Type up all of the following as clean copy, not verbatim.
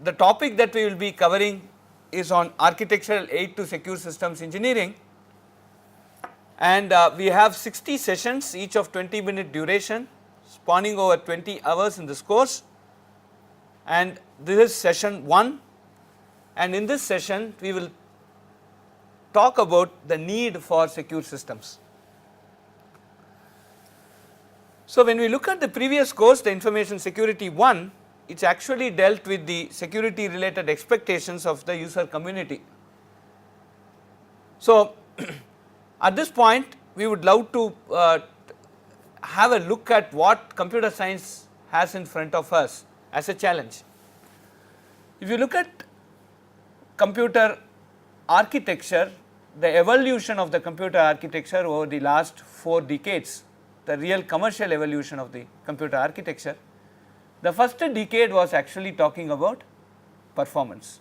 the topic that we will be covering is on architectural aid to secure systems engineering, and we have 60 sessions, each of 20-minute duration, spanning over 20 hours in this course, and this is session 1, and in this session we will talk about the need for secure systems. So, when we look at the previous course, the information security 1, it is actually dealt with the security related expectations of the user community. So, at this point we would love to have a look at what computer science has in front of us as a challenge. If you look at computer architecture, the evolution of the computer architecture over the last 4 decades, the real commercial evolution of the computer architecture, the first decade was actually talking about performance,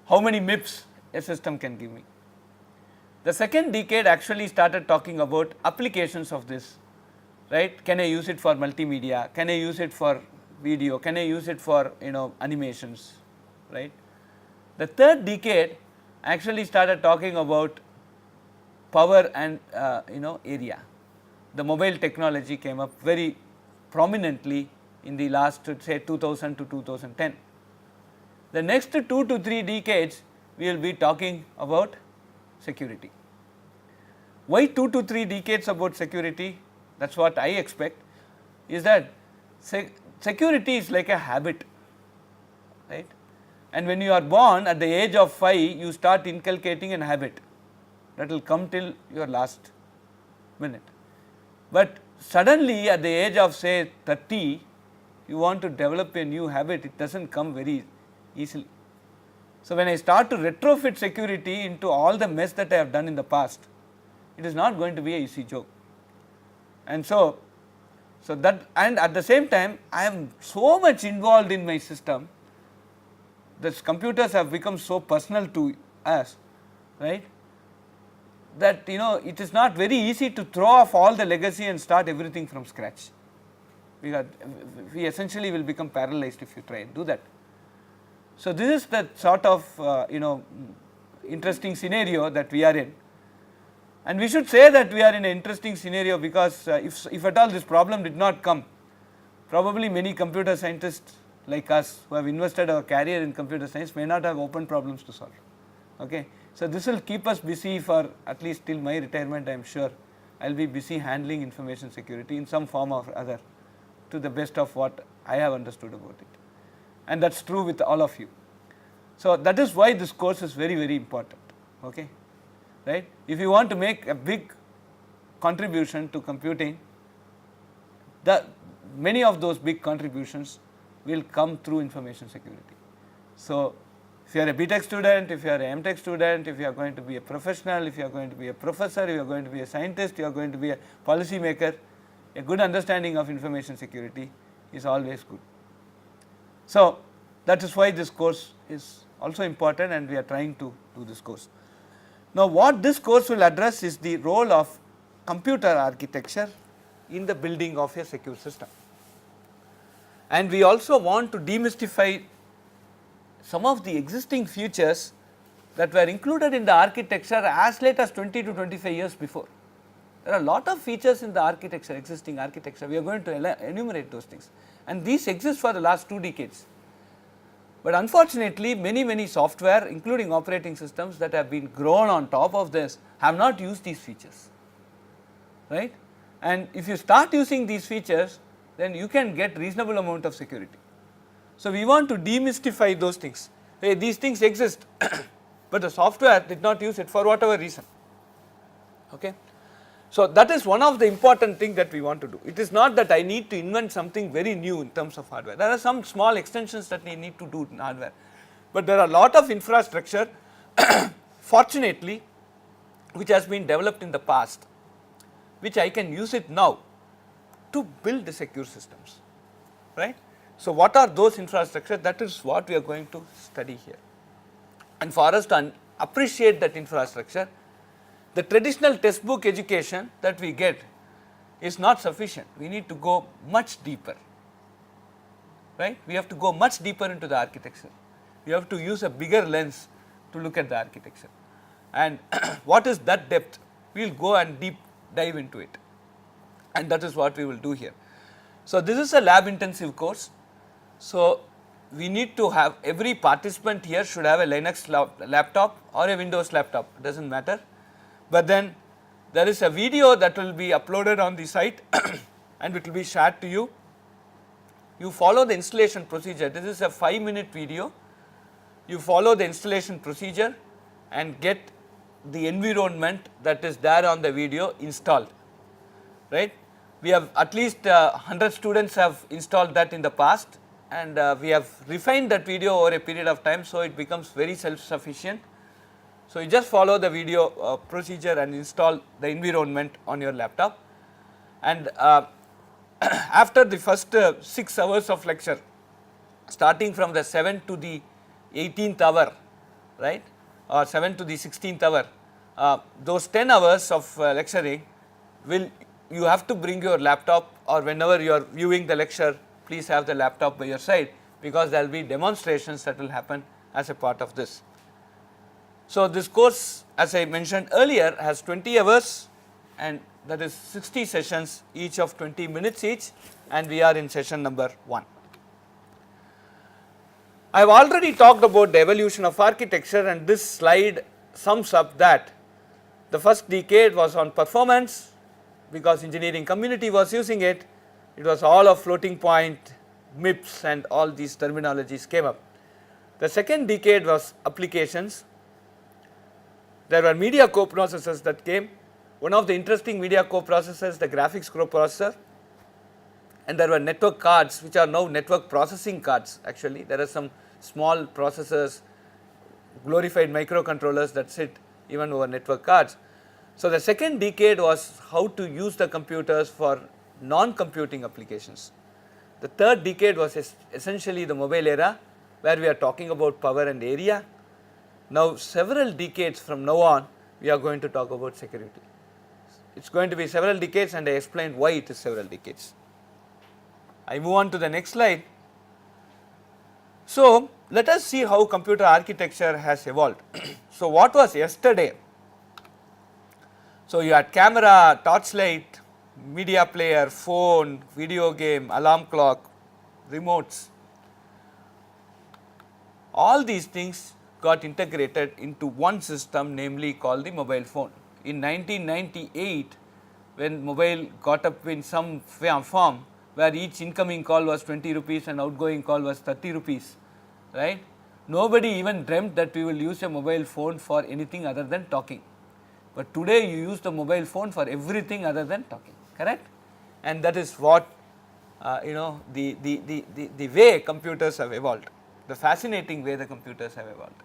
how many MIPS a system can give me. The second decade actually started talking about applications of this, right? Can I use it for multimedia, can I use it for video, can I use it for animations, right? The third decade actually started talking about power and area. The mobile technology came up very prominently in the last say 2000 to 2010. The next 2 to 3 decades we will be talking about security. Why 2 to 3 decades about security? That is what I expect, is that security is like a habit, right? And when you are born at the age of 5, you start inculcating an habit that will come till your last minute. But suddenly at the age of say 30, you want to develop a new habit, it does not come very easily. So, when I start to retrofit security into all the mess that I have done in the past, it is not going to be a easy joke. And so that, and at the same time I am so much involved in my system, these computers have become so personal to us, right, that it is not very easy to throw off all the legacy and start everything from scratch. We essentially will become paralyzed if you try and do that. So, this is the sort of interesting scenario that we are in, and we should say that we are in an interesting scenario because if at all this problem did not come, probably many computer scientists like us who have invested our career in computer science may not have open problems to solve. Okay. So, this will keep us busy for at least till my retirement. I am sure I will be busy handling information security in some form or other, to the best of what I have understood about it, and that is true with all of you. So, that is why this course is very, very important, okay, right. If you want to make a big contribution to computing, many of those big contributions will come through information security. So, if you are a BTech student, if you are a MTech student, if you are going to be a professional, if you are going to be a professor, if you are going to be a scientist, you are going to be a policy maker, a good understanding of information security is always good. So, that is why this course is also important, and we are trying to do this course. Now, what this course will address is the role of computer architecture in the building of a secure system, and we also want to demystify some of the existing features that were included in the architecture as late as 20 to 25 years before. There are a lot of features in the architecture, existing architecture, we are going to enumerate those things, and these exist for the last 2 decades. But unfortunately, many software, including operating systems that have been grown on top of this, have not used these features, right. And if you start using these features, then you can get reasonable amount of security. So, we want to demystify those things. Hey, these things exist, but the software did not use it for whatever reason. Okay. So, that is one of the important things that we want to do. It is not that I need to invent something very new in terms of hardware. There are some small extensions that we need to do in hardware, but there are a lot of infrastructure fortunately which has been developed in the past, which I can use it now to build the secure systems, right. So, what are those infrastructure? That is what we are going to study here, and for us to appreciate that infrastructure, the traditional textbook education that we get is not sufficient. We need to go much deeper, right. We have to go much deeper into the architecture. You have to use a bigger lens to look at the architecture. And what is that depth? We will go and deep dive into it, and that is what we will do here. So, this is a lab intensive course. So, we need to have every participant here should have a Linux laptop or a Windows laptop, it does not matter, but then there is a video that will be uploaded on the site and it will be shared to you. You follow the installation procedure. This is a 5-minute video. You follow the installation procedure and get the environment that is there on the video installed, right. We have at least 100 students have installed that in the past, and we have refined that video over a period of time. So, it becomes very self sufficient. So, you just follow the video procedure and install the environment on your laptop, and after the first 6 hours of lecture, starting from the 7th to the 18th hour, right, or 7th to the 16th hour, those 10 hours of lecturing you have to bring your laptop, or whenever you are viewing the lecture, please have the laptop by your side, because there will be demonstrations that will happen as a part of this. So, this course, as I mentioned earlier, has 20 hours, and that is 60 sessions, each of 20 minutes each, and we are in session number 1. I have already talked about the evolution of architecture, and this slide sums up that the first decade was on performance, because engineering community was using it. It was all of floating point, MIPS, and all these terminologies came up. The second decade was applications. There were media coprocessors that came. One of the interesting media coprocessors, the graphics coprocessor, and there were network cards, which are now network processing cards. Actually, there are some small processors, glorified microcontrollers that sit even over network cards. So, the second decade was how to use the computers for non-computing applications. The third decade was essentially the mobile era, where we are talking about power and area. Now, several decades from now on, we are going to talk about security. It is going to be several decades, and I explained why it is several decades. I move on to the next slide. So, let us see how computer architecture has evolved. So, what was yesterday? So, you had camera, torchlight, media player, phone, video game, alarm clock, remotes. All these things got integrated into one system, namely called the mobile phone. In 1998, when mobile got up in some form, where each incoming call was 20 rupees and outgoing call was 30 rupees, right. Nobody even dreamt that we will use a mobile phone for anything other than talking. But today you use the mobile phone for everything other than talking, correct? And that is what the way computers have evolved, the fascinating way the computers have evolved.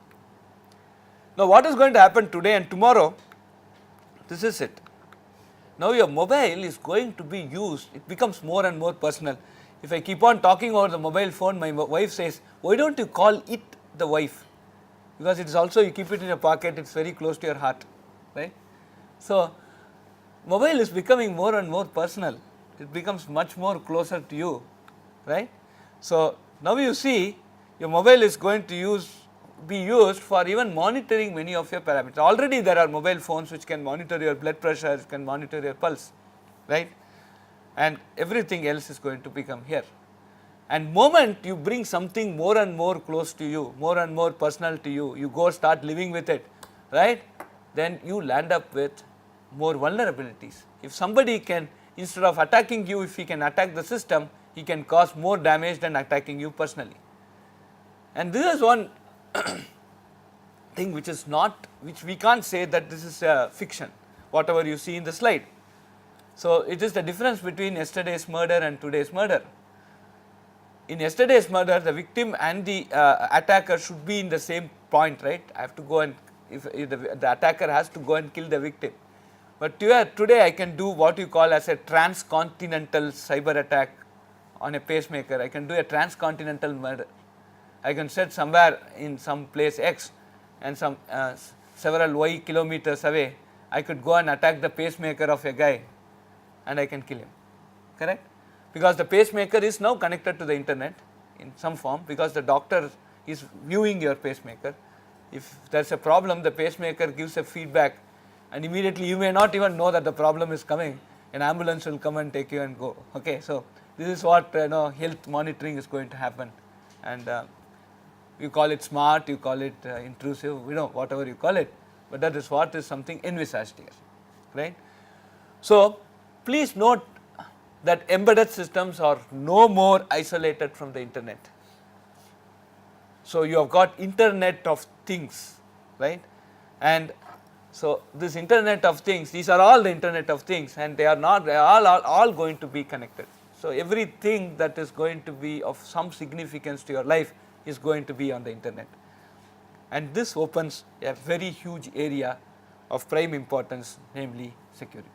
Now, what is going to happen today and tomorrow? This is it. Now, your mobile is going to be used, it becomes more and more personal. If I keep on talking over the mobile phone, my wife says, why don't you call it the wife? Because it is also, you keep it in your pocket, it is very close to your heart, right. So, mobile is becoming more and more personal, it becomes much more closer to you, right. So, now you see your mobile is going to be used for even monitoring many of your parameters. Already there are mobile phones which can monitor your blood pressure, can monitor your pulse, right, and everything else is going to become here. And moment you bring something more and more close to you, more and more personal to you, you go start living with it, right, then you land up with more vulnerabilities. If somebody can, instead of attacking you, if he can attack the system, he can cause more damage than attacking you personally. And this is one thing which is not, which we can't say that this is a fiction, whatever you see in the slide. So, it is the difference between yesterday's murder and today's murder. In yesterday's murder, the victim and the attacker should be in the same point, right. I have to go and, if the attacker has to go and kill the victim. But today I can do what you call as a transcontinental cyber attack on a pacemaker. I can do a transcontinental murder. I can set somewhere in some place X and some several Y kilometers away, I could go and attack the pacemaker of a guy and I can kill him, correct? Because the pacemaker is now connected to the internet in some form, because the doctor is viewing your pacemaker. If there is a problem, the pacemaker gives a feedback, and immediately you may not even know that the problem is coming. An ambulance will come and take you and go. Okay, so this is what health monitoring is going to happen, and you call it smart, you call it intrusive, whatever you call it, but that is what is something envisaged here, right? So please note that embedded systems are no more isolated from the internet. So you have got Internet of Things, right? And so this Internet of Things, these are all the Internet of Things, and they are all going to be connected. So everything that is going to be of some significance to your life is going to be on the internet, and this opens a very huge area of prime importance, namely security,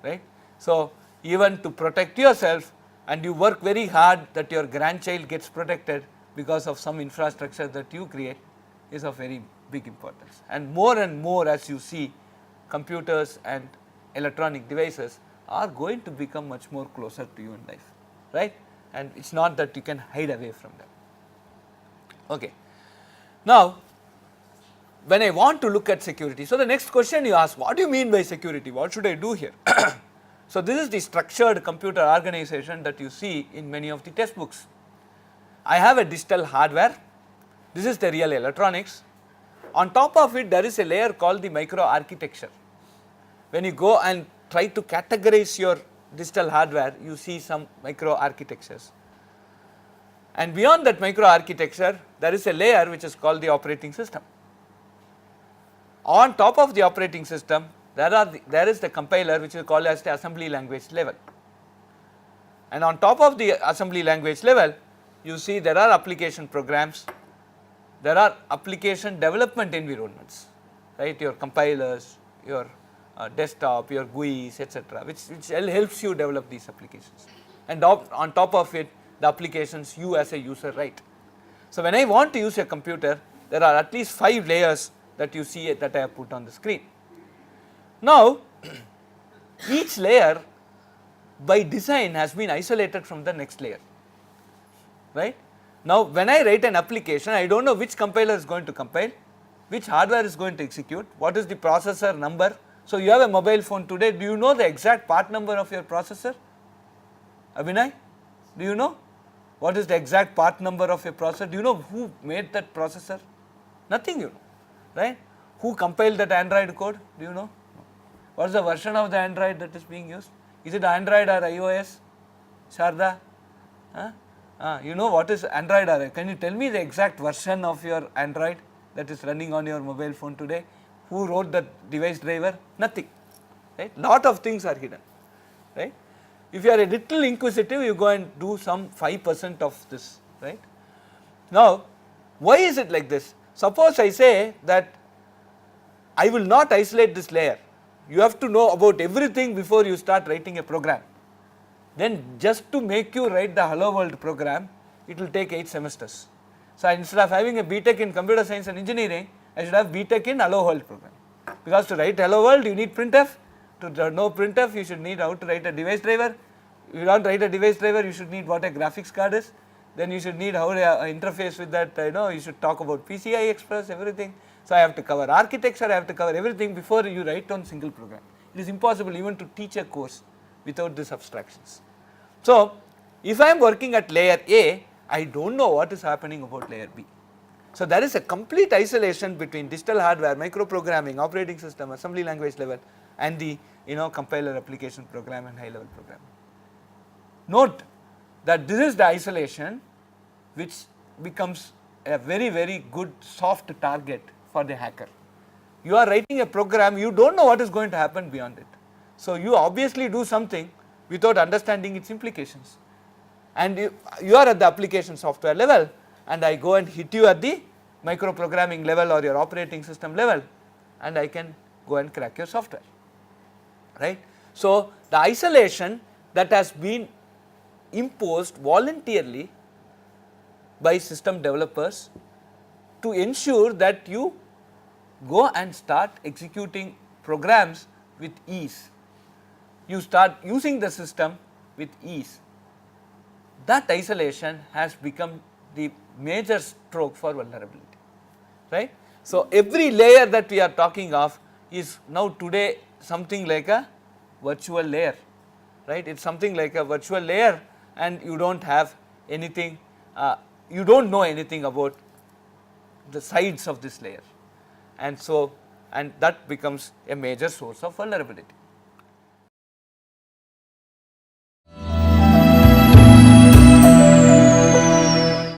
right? So even to protect yourself, and you work very hard that your grandchild gets protected because of some infrastructure that you create, is of very big importance. And more as you see, computers and electronic devices are going to become much more closer to you in life, right? And it's not that you can hide away from them. Okay. Now, when I want to look at security, so the next question you ask, what do you mean by security? What should I do here? So this is the structured computer organization that you see in many of the textbooks. I have a digital hardware, this is the real electronics. On top of it, there is a layer called the microarchitecture. When you go and try to categorize your digital hardware, you see some microarchitectures. And beyond that microarchitecture, there is a layer which is called the operating system. On top of the operating system, there is the compiler, which is called as the assembly language level. And on top of the assembly language level, you see there are application programs, there are application development environments, right? Your compilers, your desktop, your GUIs, etc., which helps you develop these applications. And on top of it, the applications you as a user write. So when I want to use a computer, there are at least 5 layers that you see that I have put on the screen. Now, each layer by design has been isolated from the next layer, right? Now, when I write an application, I do not know which compiler is going to compile, which hardware is going to execute, what is the processor number. So you have a mobile phone today, do you know the exact part number of your processor? Abhinay, do you know? What is the exact part number of your processor? Do you know who made that processor? Nothing you know, right? Who compiled that Android code? Do you know? What is the version of the Android that is being used? Is it Android or iOS? Sharda? You know what is Android or can you tell me the exact version of your Android that is running on your mobile phone today? Who wrote that device driver? Nothing, right? Lot of things are hidden, right? If you are a little inquisitive, you go and do some 5% of this, right? Now, why is it like this? Suppose I say that I will not isolate this layer. You have to know about everything before you start writing a program. Then just to make you write the Hello World program, it will take 8 semesters. So instead of having a BTech in computer science and engineering, I should have BTech in Hello World program. Because to write Hello World, you need printf. To know printf, you should need how to write a device driver. If you don't write a device driver, you should need what a graphics card is. Then you should need how to interface with that, you should talk about PCI Express, everything. So I have to cover architecture, I have to cover everything before you write on single program. It is impossible even to teach a course without these abstractions. So if I am working at layer A, I don't know what is happening about layer B. So there is a complete isolation between digital hardware, microprogramming, operating system, assembly language level, and the compiler application program and high level programming. Note that this is the isolation which becomes a very, very good soft target for the hacker. You are writing a program, you don't know what is going to happen beyond it. So you obviously do something without understanding its implications. And you are at the application software level, and I go and hit you at the microprogramming level or your operating system level, and I can go and crack your software, right? So the isolation that has been imposed voluntarily by system developers to ensure that you go and start executing programs with ease. You start using the system with ease. That isolation has become the major stroke for vulnerability, right. So, every layer that we are talking of is now today something like a virtual layer, right. It is something like a virtual layer and you do not have anything, you do not know anything about the sides of this layer, and so and that becomes a major source of vulnerability.